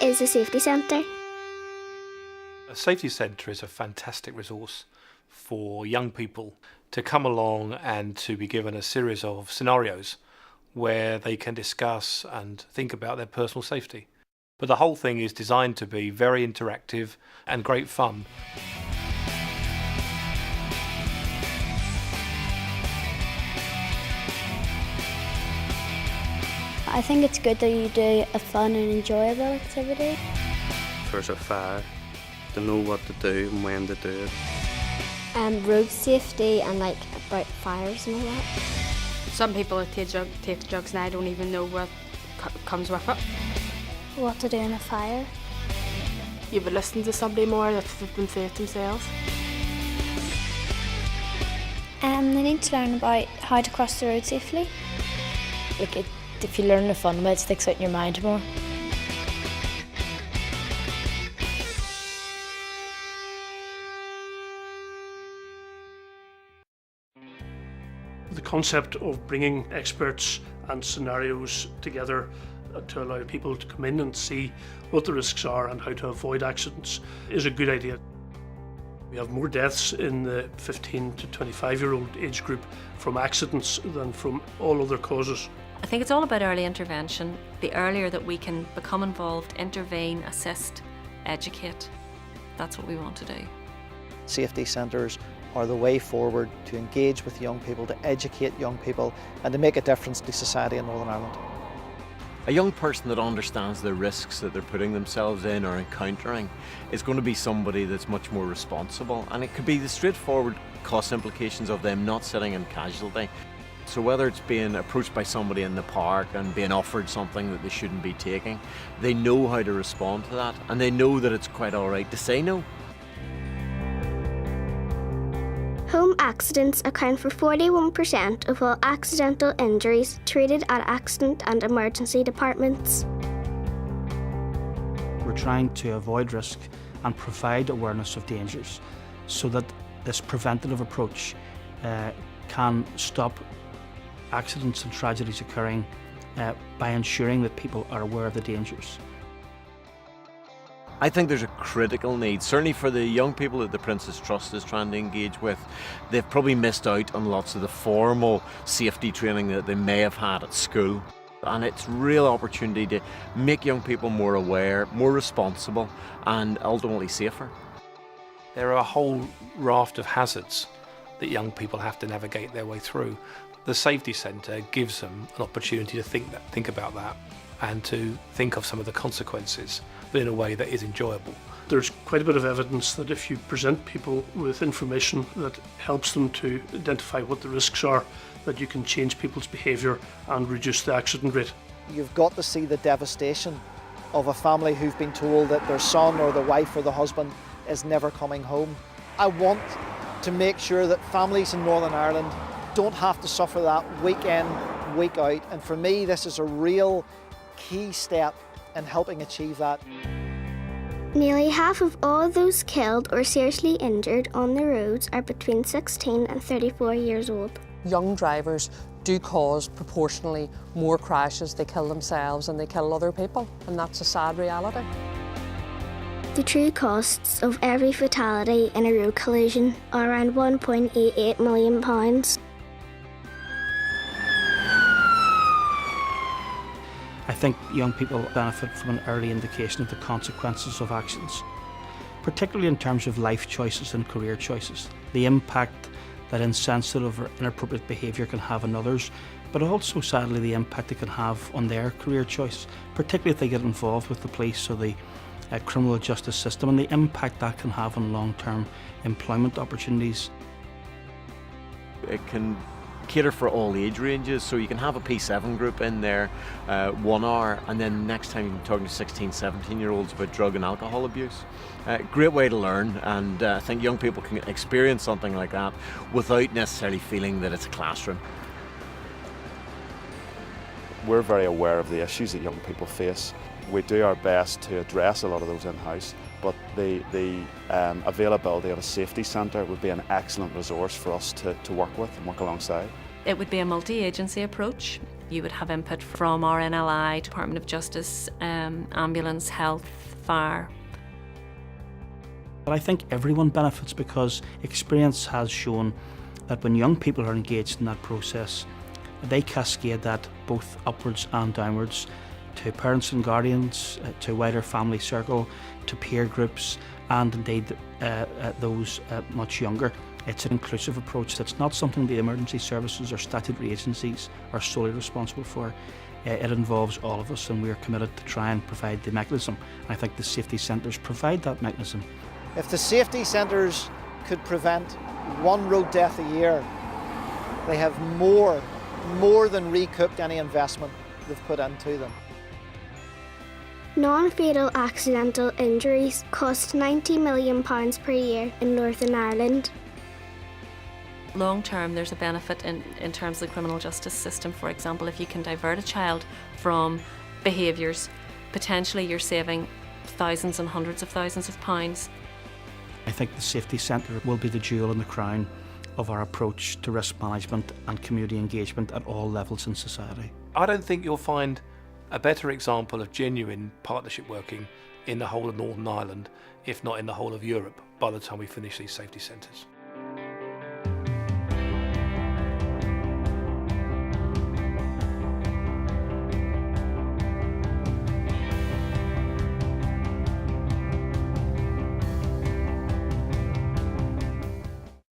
is a safety centre? A safety centre is a fantastic resource for young people to come along and to be given a series of scenarios where they can discuss and think about their personal safety. But the whole thing is designed to be very interactive and great fun. I think it's good that you do a fun and enjoyable activity. If there's a fire, to know what to do and when to do it. Road safety and like about fires and all that. Some people that take drugs now don't even know what comes with it. What to do in a fire. You would listen to somebody more if they've been through it themselves. They need to learn about how to cross the road safely. If you learn the fun of it, it sticks out in your mind more. The concept of bringing experts and scenarios together to allow people to come in and see what the risks are and how to avoid accidents is a good idea. We have more deaths in the 15 to 25-year-old age group from accidents than from all other causes. I think it's all about early intervention. The earlier that we can become involved, intervene, assist, educate, that's what we want to do. Safety centres are the way forward to engage with young people, to educate young people and to make a difference to society in Northern Ireland. A young person that understands the risks that they're putting themselves in or encountering is going to be somebody that's much more responsible, and it could be the straightforward cost implications of them not sitting in casualty. So whether it's being approached by somebody in the park and being offered something that they shouldn't be taking, they know how to respond to that, and they know that it's quite all right to say no. Home accidents account for 41% of all accidental injuries treated at accident and emergency departments. We're trying to avoid risk and provide awareness of dangers so that this preventative approach can stop accidents and tragedies occurring by ensuring that people are aware of the dangers. I think there's a critical need, certainly for the young people that the Prince's Trust is trying to engage with. They've probably missed out on lots of the formal safety training that they may have had at school. And it's a real opportunity to make young people more aware, more responsible, and ultimately safer. There are a whole raft of hazards that young people have to navigate their way through. The Safety Centre gives them an opportunity to think about that and to think of some of the consequences, but in a way that is enjoyable. There's quite a bit of evidence that if you present people with information that helps them to identify what the risks are, that you can change people's behaviour and reduce the accident rate. You've got to see the devastation of a family who've been told that their son or the wife or the husband is never coming home. I want to make sure that families in Northern Ireland don't have to suffer that week in, week out, and for me this is a real key step in helping achieve that. Nearly half of all those killed or seriously injured on the roads are between 16 and 34 years old. Young drivers do cause proportionally more crashes. They kill themselves and they kill other people, and that's a sad reality. The true costs of every fatality in a road collision are around £1.88 million. I think young people benefit from an early indication of the consequences of actions, particularly in terms of life choices and career choices, the impact that insensitive or inappropriate behaviour can have on others, but also sadly the impact it can have on their career choice, particularly if they get involved with the police or the criminal justice system, and the impact that can have on long-term employment opportunities. It can cater for all age ranges, so you can have a P7 group in there 1 hour, and then next time you can be talking to 16, 17-year-olds about drug and alcohol abuse. Great way to learn, and I think young people can experience something like that without necessarily feeling that it's a classroom. We're very aware of the issues that young people face. We do our best to address a lot of those in-house, but the availability of a safety centre would be an excellent resource for us to work with and work alongside. It would be a multi-agency approach. You would have input from RNLI, Department of Justice, ambulance, health, fire. But I think everyone benefits because experience has shown that when young people are engaged in that process, they cascade that both upwards and downwards to parents and guardians, to a wider family circle, to peer groups, and indeed those much younger. It's an inclusive approach. That's not something the emergency services or statutory agencies are solely responsible for. It involves all of us, and we are committed to try and provide the mechanism. I think the safety centres provide that mechanism. If the safety centres could prevent one road death a year, they have more than recouped any investment they've put into them. Non-fatal accidental injuries cost £90 million per year in Northern Ireland. Long term, there's a benefit in terms of the criminal justice system. For example, if you can divert a child from behaviours, potentially you're saving thousands and hundreds of thousands of pounds. I think the safety centre will be the jewel in the crown of our approach to risk management and community engagement at all levels in society. I don't think you'll find a better example of genuine partnership working in the whole of Northern Ireland, if not in the whole of Europe, by the time we finish these safety centres.